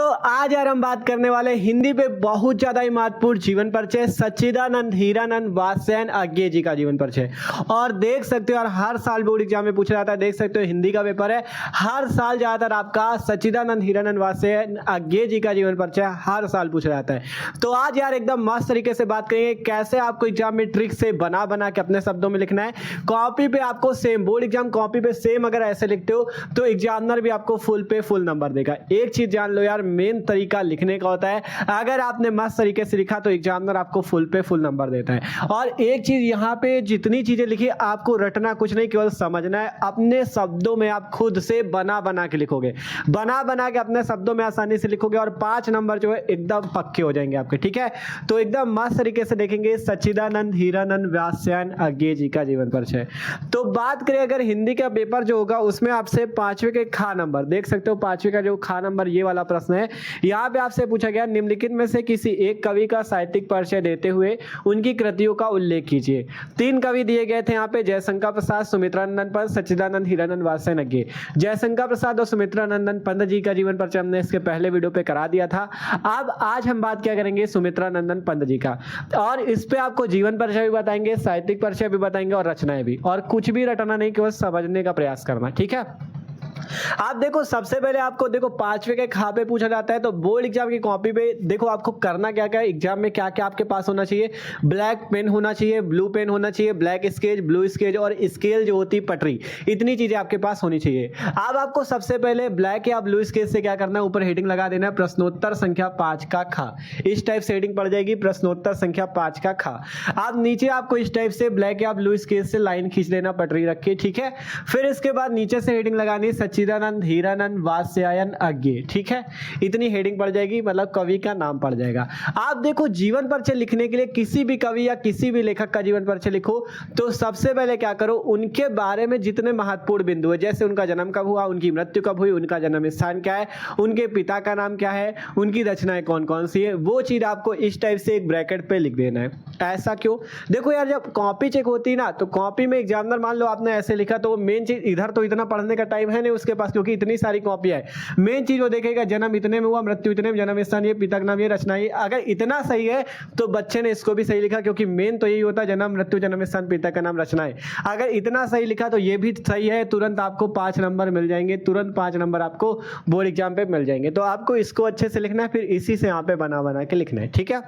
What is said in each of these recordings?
आज यार हम बात करने वाले हिंदी पे बहुत ज्यादा ही महत्वपूर्ण जीवन परिचय सच्चिदानंद हीरानंद वात्स्यायन अज्ञे जी का जीवन परिचय। और देख सकते हो यार हर साल बोर्ड एग्जाम में पूछा जाता है, देख सकते हो हिंदी का पेपर है, हर साल ज्यादातर आपका सच्चिदानंद हीरानंद वात्स्यायन अज्ञे जी का जीवन परिचय हर साल पूछा जाता है। तो आज यार एकदम मस्त तरीके से बात करेंगे कैसे आपको एग्जाम में ट्रिक से बना बना के अपने शब्दों में लिखना है। कॉपी पे आपको सेम बोर्ड एग्जाम कॉपी पे सेम अगर ऐसे लिखते हो तो एग्जामिनर भी आपको फुल पे फुल नंबर देगा। एक चीज जान लो यार, मेन तरीका लिखने का होता है, अगर आपने मस्त तरीके से लिखा तो एग्जामिनर आपको फुल पे फुल नंबर देता है। और एक चीज यहाँ पे जितनी चीजें लिखी आपको रटना कुछ नहीं, केवल समझना है। अपने शब्दों में आप खुद से बना बना के लिखोगे, बना बना के अपने शब्दों में आसानी से लिखोगे और 5 नंबर जो है एकदम पक्के हो जाएंगे आपके। ठीक है, तो एकदम मस्त तरीके से देखेंगे सच्चिदानंद हीरानंद वात्स्यायन अज्ञे जी का जीवन परिचय। तो बात करें अगर हिंदी का पेपर जो होगा उसमें आपसे 5वें के खा नंबर देख सकते हो, 5वें का जो खा नंबर ये वाला प्रश्न है। यहाँ पे आपसे पूछा गया निम्नलिखित में से किसी एक कवि का साहित्यिक परिचय देते हुए उनकी कृतियों का उल्लेख कीजिए। 3 कवि दिए गए थे यहाँ पे, जयशंकर प्रसाद, सुमित्रानंद पंत, सच्चिदानंद हीरानंद वात्स्यायन अज्ञे। जयशंकर प्रसाद और सुमित्रानंदन पंत जी का जीवन परिचय हमने इसके पहले वीडियो पे करा दिया था। अब आज हम बात क्या करेंगे सुमित्रानंदन पंत जी का, और इस पे आपको जीवन परिचय भी बताएंगे, साहित्यिक परिचय भी बताएंगे और रचनाएं भी। और कुछ भी रटना नहीं, केवल समझने का प्रयास करना। ठीक है, आप देखो सबसे पहले आपको देखो 5वें के खा पे पूछा जाता है तो बोर्ड एग्जाम की कॉपी पे देखो आपको करना क्या क्या है। एग्जाम में क्या क्या आपके पास होना चाहिए, ब्लैक पेन होना चाहिए, ब्लू पेन होना चाहिए, ब्लैक स्केच, ब्लू स्केच और स्केल जो होती है पटरी, इतनी चीजें आपके पास होनी चाहिए। अब आपको सबसे पहले ब्लैक या ब्लू स्केच से क्या करना है, ऊपर हेडिंग लगा देना है प्रश्नोत्तर संख्या 5 का खा। इस टाइप से हेडिंग पड़ जाएगी प्रश्नोत्तर संख्या 5 का खा। अब नीचे आपको इस टाइप से ब्लैक या ब्लू स्केच से लाइन खींच लेना, पटरी रखिए। ठीक है, फिर इसके बाद नीचे से हेडिंग लगानी सच्चिदानंद हीरानंद वात्स्यायन अज्ञे। ठीक है, इतनी हेडिंग पड़ जाएगी, मतलब कवि का नाम पड़ जाएगा। आप देखो जीवन परिचय लिखने के लिए किसी भी कवि या किसी भी लेखक का जीवन परिचय लिखो तो सबसे पहले क्या करो, उनके बारे में जितने महत्वपूर्ण बिंदु है, जैसे उनका जन्म कब हुआ, उनकी मृत्यु कब हुई, उनका जन्म स्थान क्या है, उनके पिता का नाम क्या है, उनकी रचनाएं कौन कौन सी है, वो चीज आपको इस टाइप से एक ब्रैकेट पे लिख देना है। ऐसा क्यों, देखो यार जब कॉपी चेक होती है ना तो कॉपी में एग्जामिनर मान लो आपने ऐसे लिखा तो मेन चीज इधर तो इतना पढ़ने का टाइम है नहीं उसके पास, क्योंकि इतनी सारी कॉपी है। मेन चीज वो देखेगा जन्म इतने में हुआ, मृत्यु इतने में, जन्म स्थान ये, पिता का नाम ये, रचना ये। अगर इतना सही है तो बच्चे ने इसको भी सही लिखा, क्योंकि मेन तो यही होता है जन्म मृत्यु जन्म स्थान पिता का नाम रचना है। अगर इतना सही लिखा तो ये भी सही है, तुरंत आपको 5 नंबर मिल जाएंगे, तुरंत 5 नंबर आपको बोर्ड एग्जाम पे मिल जाएंगे। तो आपको इसको अच्छे से लिखना है, फिर इसी से यहाँ पे बना बना के लिखना है। ठीक है,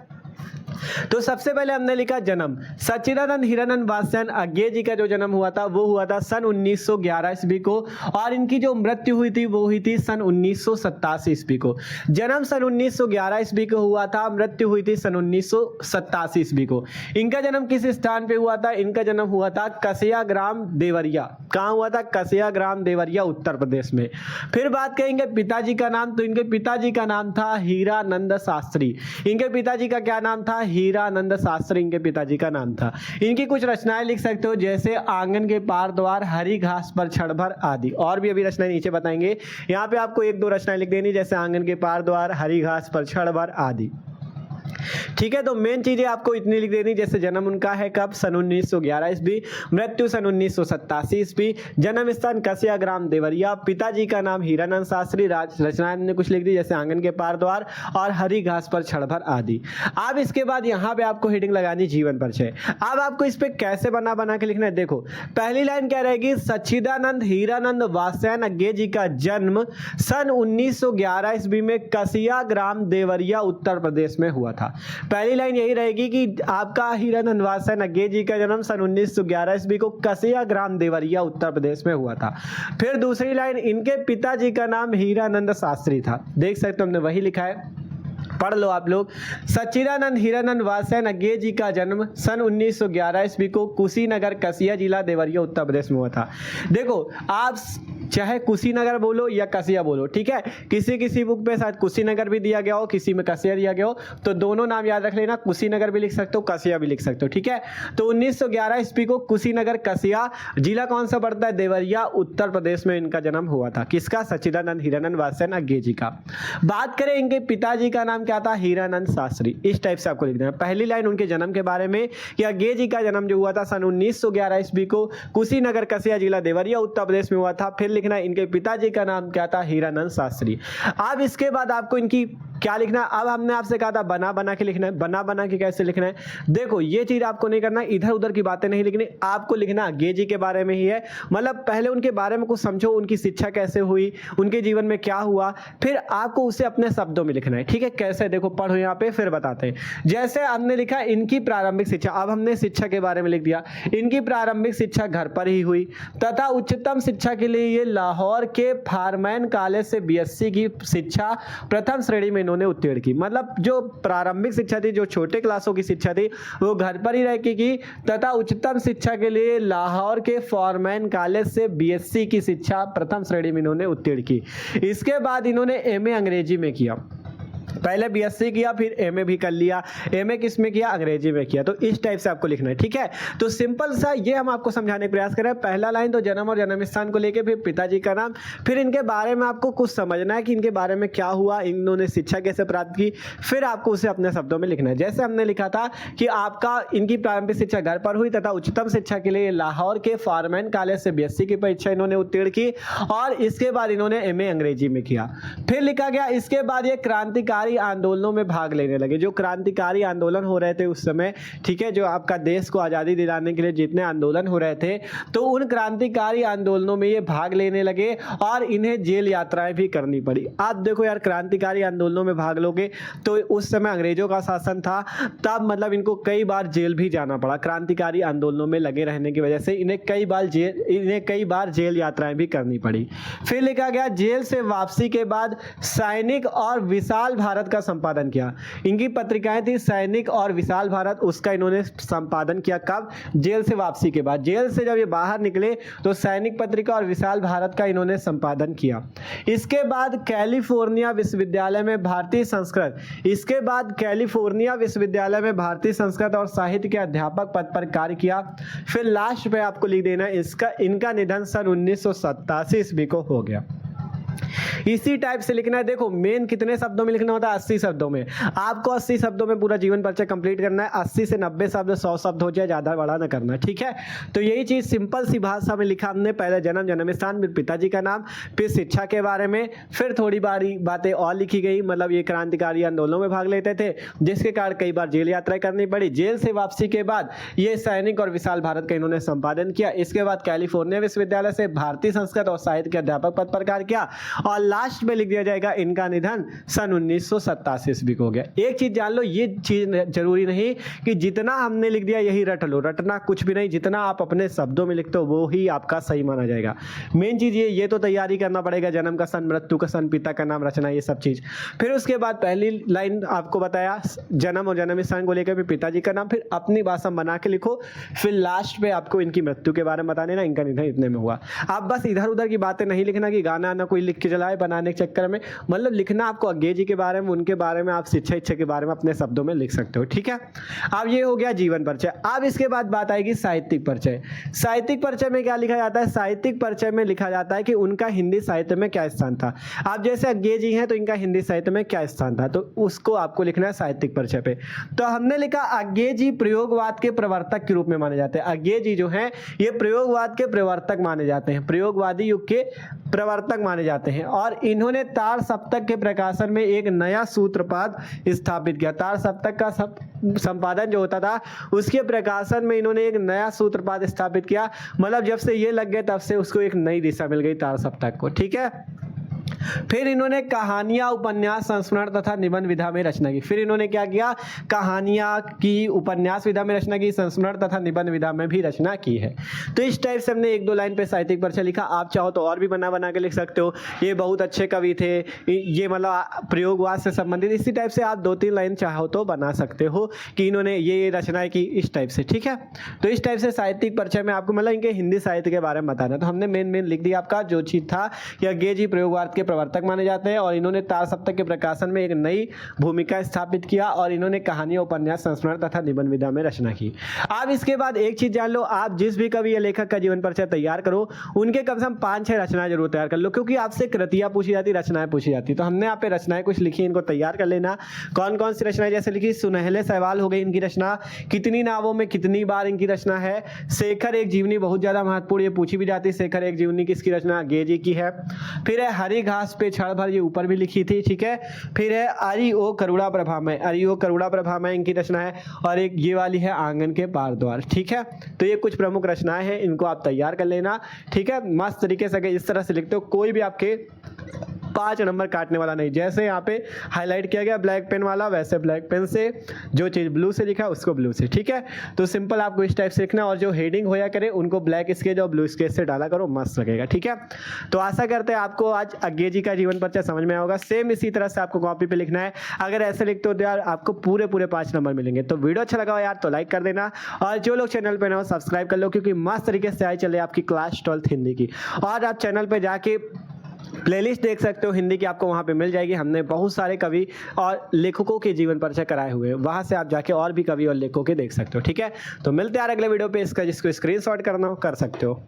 तो सबसे पहले हमने लिखा जन्म, सच्चिदानंद हीरानंद वात्स्यायन अज्ञे जी का जो जन्म हुआ था वो हुआ था सन 1911 ईस्वी को, और इनकी जो मृत्यु हुई थी वो हुई थी सन 1987 ईस्वी को। जन्म सन 1911 ईस्वी को हुआ था, मृत्यु हुई थी सन 1987 ईस्वी को। इनका जन्म किस स्थान पे हुआ था, इनका जन्म हुआ था कसिया ग्राम देवरिया। कहाँ हुआ था, कसिया ग्राम देवरिया उत्तर प्रदेश में। फिर बात करेंगे पिताजी का नाम, तो इनके पिताजी का नाम था हीरानंद शास्त्री। इनके पिताजी का क्या नाम था, हीरानंद शास्त्री इनके पिताजी का नाम था। इनकी कुछ रचनाएं लिख सकते हो, जैसे आंगन के पार द्वार, हरी घास पर क्षण भर आदि। और भी अभी रचनाएं नीचे बताएंगे, यहाँ पे आपको 1-2 रचनाएं लिख देनी, जैसे आंगन के पार द्वार, हरी घास पर क्षण भर आदि। ठीक है, तो मेन चीजें आपको इतनी लिख देनी, जैसे जन्म उनका है कब, सन 1911 ईस्वी, मृत्यु सन 1987 ईस्वी, जन्म स्थान कसिया ग्राम देवरिया, पिताजी का नाम हीरानंद शास्त्री, रचनाएं ने कुछ लिख दी जैसे आंगन के पार द्वार और हरी घास पर क्षण भर आदि। अब इसके बाद यहाँ पे आपको हेडिंग लगानी जीवन परिचय। अब आपको इस पे कैसे बना बना के लिखना है, देखो पहली लाइन क्या रहेगी, सच्चिदानंद हीरानंद वात्स्यायन अज्ञे जी का जन्म सन 1911 ईस्वी में कसिया ग्राम देवरिया उत्तर प्रदेश में हुआ था। पहली लाइन यही रहेगी कि आपका हीरानंद वात्स्यायन अज्ञे जी का जन्म सन 1911 ईस्वी को कसिया ग्राम देवरिया उत्तर प्रदेश में हुआ था। फिर दूसरी लाइन, इनके पिताजी का नाम हीरानंद शास्त्री था। देख सकते हो हमने वही लिखा है, पढ़ लो आप लोग। सच्चिदानंद हीरानंद वात्स्यायन अज्ञे जी का जन्म सन 1911 ईस्वी को कुशीनगर कसिया जिला देवरिया उत्तर प्रदेश में हुआ था। देखो आप चाहे कुशीनगर बोलो या कसिया बोलो, ठीक है, किसी किसी बुक पे शायद कुशीनगर भी दिया गया हो, किसी में कसिया दिया गया हो, तो दोनों नाम याद रख लेना, कुशीनगर भी लिख सकते हो, कसिया भी लिख सकते हो। ठीक है, तो 1911 ईस्वी को कुशीनगर कसिया जिला कौन सा पड़ता है, देवरिया उत्तर प्रदेश में इनका जन्म हुआ था। किसका, सच्चिदानंद हीरानंद वात्स्यायन अज्ञे जी का। बात करें इनके पिताजी का नाम क्या था, हीरानंद शास्त्री। इस टाइप से आपको लिख देना। पहली लाइन उनके जन्म के बारे में कि अज्ञे जी का जन्म जो हुआ था सन 1911 ईस्वी को कुशीनगर कसिया जिला देवरिया उत्तर प्रदेश में हुआ था। फिर लिखना है इनके पिताजी का नाम क्या था, हीरानंद शास्त्री। अब इसके बाद आपको इनकी क्या लिखना है, अब हमने आपसे कहा था बना बना के लिखना है, बना बना के कैसे लिखना है। देखो ये चीज आपको नहीं करना, इधर उधर की बातें नहीं लिखनी, आपको लिखना अज्ञे जी के बारे में ही है। मतलब पहले उनके बारे में कुछ समझो, उनकी शिक्षा कैसे हुई, उनके जीवन में क्या हुआ, फिर आपको उसे अपने शब्दों में लिखना है। ठीक है, कैसे, देखो पढ़ो यहाँ पे फिर बताते हैं। जैसे हमने लिखा इनकी प्रारंभिक शिक्षा, अब हमने शिक्षा के बारे में लिख दिया। इनकी प्रारंभिक शिक्षा घर पर ही हुई तथा उच्चतम शिक्षा के लिए ये लाहौर के फारमैन कॉलेज से बीएससी की शिक्षा प्रथम श्रेणी में इन्होंने उत्तीर्ण की। मतलब जो प्रारंभिक शिक्षा थी, जो छोटे क्लासों की शिक्षा थी, वो घर पर ही रह के की तथा उच्चतम शिक्षा के लिए लाहौर के फारमैन कॉलेज से बीएससी की शिक्षा प्रथम श्रेणी में इन्होंने उत्तीर्ण की। इसके बाद इन्होंने एमए अंग्रेजी में किया। पहले बीएससी किया, फिर एमए भी कर लिया। एमए किस में किया, अंग्रेजी में किया। तो इस टाइप से आपको लिखना है। ठीक है, तो सिंपल सा ये हम आपको समझाने का प्रयास कर रहे हैं। पहला लाइन तो जन्म और जन्म स्थान को लेके, फिर पिताजी का नाम, फिर इनके बारे में आपको कुछ समझना है कि इनके बारे में क्या हुआ, इन्होंने शिक्षा कैसे प्राप्त की, फिर आपको उसे अपने शब्दों में लिखना है। जैसे हमने लिखा था कि आपका इनकी प्रारंभिक शिक्षा घर पर हुई तथा उच्चतम शिक्षा के लिए लाहौर के फारमैन कॉलेज से बीएससी की परीक्षा इन्होंने उत्तीर्ण की और इसके बाद इन्होंने एमए अंग्रेजी में किया। फिर लिखा गया इसके बाद ये क्रांतिकारी आंदोलनों में भाग लेने लगे। जो क्रांतिकारी आंदोलन हो रहे थे उस समय, ठीक है, जो आपका देश को आजादी दिलाने के लिए जितने आंदोलन हो रहे थे, तो उन क्रांतिकारी आंदोलनों में ये भाग लेने लगे और इन्हें जेल यात्राएं भी करनी पड़ी। आप देखो यार, क्रांतिकारी आंदोलनों में भाग लोगे तो उस समय अंग्रेजों का शासन था, तब मतलब इनको कई बार जेल भी जाना पड़ा। क्रांतिकारी आंदोलनों में लगे रहने की वजह से इन्हें कई बार जेल यात्राएं भी करनी पड़ी। फिर लिखा गया जेल से वापसी के बाद सैनिक और विशाल भारत का संपादन किया। इनकी पत्रिकाएं थी सैनिक और विशाल भारत, उसका इन्होंने संपादन किया। कब, जेल से वापसी के बाद। जेल से जब ये बाहर निकले तो सैनिक पत्रिका और विशाल भारत का इन्होंने संपादन किया। इसके बाद कैलिफोर्निया विश्वविद्यालय में भारतीय संस्कृत और साहित्य के अध्यापक पद पर कार्य किया। फिर लास्ट पे आपको लिख देना इनका निधन सन 1987 ईस्वी को हो गया। इसी टाइप से लिखना है। देखो मेन कितने शब्दों में लिखना होता है, 80 शब्दों में। आपको 80 शब्दों में पूरा जीवन परिचय कंप्लीट करना है। 80 से 90 शब्द, 100 शब्द हो जाए, ज्यादा बड़ा ना करना। ठीक है, तो यही चीज सिंपल सी भाषा में लिखा हमने। पहले जन्म, जन्म स्थान, फिर पिताजी का नाम, फिर शिक्षा के बारे में, फिर थोड़ी बारी बातें और लिखी गई। मतलब ये क्रांतिकारी आंदोलनों में भाग लेते थे, जिसके कारण कई बार जेल यात्राएं करनी पड़ी। जेल से वापसी के बाद ये सैनिक और विशाल भारत का इन्होंने संपादन किया। इसके बाद कैलिफोर्निया विश्वविद्यालय से भारतीय संस्कृत और साहित्य के अध्यापक पद पर कार्य किया और लास्ट में लिख दिया जाएगा इनका निधन सन 1987 ईस्वी को हो गया। एक चीज जान लो, ये चीज जरूरी नहीं कि जितना हमने लिख दिया यही रट लो। रटना कुछ भी नहीं, जितना आप अपने शब्दों में लिखते हो वो ही आपका सही माना जाएगा। मेन चीज ये तो तैयारी करना पड़ेगा, जन्म का सन, मृत्यु का सन, पिता का नाम, रचना, ये सब चीज। फिर उसके बाद पहली लाइन आपको बताया जन्म और जन्म स्थान को लेकर, फिर पिताजी का नाम, फिर अपनी भाषा बना के लिखो। फिर लास्ट पे आपको इनकी मृत्यु के बारे में बता देना, इनका निधन इतने में हुआ। आप बस इधर उधर की बातें नहीं लिखना कि गाना ना कोई लिख के चलाए बनाने के चक्कर में। मतलब लिखना आपको अज्ञे जी के बारे में, उनके बारे में, आप शिक्षा इच्छा के बारे में अपने शब्दों में लिख सकते हो। ठीक है, अब ये हो गया जीवन परिचय। अब इसके बाद बात आएगी साहित्यिक परिचय। साहित्यिक परिचय में क्या लिखा जाता है? साहित्यिक परिचय में लिखा जाता है कि उनका हिंदी साहित्य में क्या स्थान था। आप जैसे अज्ञे जी हैं तो इनका हिंदी साहित्य में क्या स्थान था, तो उसको आपको लिखना है साहित्यिक परिचय पे। तो हमने लिखा अज्ञे जी प्रयोगवाद के प्रवर्तक के रूप में माने जाते हैं। अज्ञे जी जो हैं ये प्रयोगवाद के प्रवर्तक माने जाते हैं, प्रयोगवादी युग के प्रवर्तक माने जाते हैं। और इन्होंने तार सप्तक के प्रकाशन में एक नया सूत्रपात स्थापित किया। तार सप्तक का संपादन जो होता था उसके प्रकाशन में इन्होंने एक नया सूत्रपात स्थापित किया। मतलब जब से ये लग गए तब से उसको एक नई दिशा मिल गई तार सप्तक को। ठीक है, फिर इन्होंने कहानियां, उपन्यास, संस्मरण तथा निबंध विधा में रचना की। फिर इन्होंने क्या किया? कहानियां की, उपन्यास विधा में रचना की, संस्मरण तथा निबंध विधा में भी रचना की है। तो इस टाइप से हमने एक दो लाइन पे साहित्यिक परिचय लिखा। आप चाहो तो और भी बना के लिख सकते हो। ये बहुत अच्छे कवि थे, ये मतलब प्रयोगवाद से संबंधित। इसी टाइप से आप 2-3 लाइन चाहो तो बना सकते हो कि इन्होंने ये रचनाएं की, इस टाइप से। ठीक है, तो इस टाइप से साहित्यिक परिचय में आपको मतलब इनके हिंदी साहित्य के बारे में बताना। तो हमने मेन लिख दिया आपका जो चीज था, या अज्ञे जी प्रयोगवाद के प्रवर्तक माने जाते हैं और इन्होंने तार सप्तक के प्रकाशन में एक नई भूमिका स्थापित किया और इन्होंने कहानियां, उपन्यास, संस्मरण तथा निबंध विधा में रचना की। अब इसके बाद एक चीज जान लो, आप जिस भी कवि या लेखक का जीवन परिचय तैयार करो उनके कम से कम 5-6 रचनाएं जरूर तैयार कर लो, क्योंकि आपसे कृतियां पूछी जाती, रचनाएं पूछी जाती। तो हमने यहाँ पे रचनाएं कुछ लिखी, इनको तैयार कर लेना। कौन कौन सी रचनाएं जैसे लिखी, सुनहले सवाल हो गई इनकी रचना, कितनी नावों में कितनी बार इनकी रचना है, शेखर एक जीवनी बहुत ज्यादा महत्वपूर्ण, ये पूछी भी जाती है, शेखर एक जीवनी किसकी रचना, गे जी की है। फिर है हरी घास पे क्षण भर, ये ऊपर भी लिखी थी, ठीक है। फिर है अरि ओ करुणा प्रभा में, अरि ओ करुणा प्रभा में इनकी रचना है। और एक ये वाली है आंगन के पार द्वार, ठीक है। तो ये कुछ प्रमुख रचनाएं हैं, इनको आप तैयार कर लेना, ठीक है। मस्त तरीके से अगर इस तरह से लिखते हो कोई भी आपके 5 नंबर काटने वाला नहीं। जैसे यहाँ पे हाईलाइट किया गया ब्लैक पेन वाला, वैसे ब्लैक पेन से जो चीज़ ब्लू से लिखा है उसको ब्लू से, ठीक है। तो सिंपल आपको इस टाइप से लिखना, और जो हेडिंग होया करे उनको ब्लैक स्केच और ब्लू स्केच से डाला करो, मस्त लगेगा, ठीक है। तो आशा करते हैं आपको आज अज्ञे जी का जीवन परिचय समझ में आया होगा। सेम इसी तरह से आपको कॉपी पे लिखना है। अगर ऐसे लिखते हो तो यार आपको पूरे 5 नंबर मिलेंगे। तो वीडियो अच्छा लगा हो यार तो लाइक कर देना, और जो लोग चैनल पे ना हो सब्सक्राइब कर लो, क्योंकि मस्त तरीके से आई चले आपकी क्लास 12th हिंदी की। और आप चैनल पे जाके प्लेलिस्ट देख सकते हो हिंदी की, आपको वहाँ पे मिल जाएगी। हमने बहुत सारे कवि और लेखकों के जीवन परिचय कराए हुए हैं, वहाँ से आप जाके और भी कवि और लेखकों के देख सकते हो, ठीक है। तो मिलते हैं यार अगले वीडियो पे, इसका जिसको स्क्रीनशॉट करना हो कर सकते हो।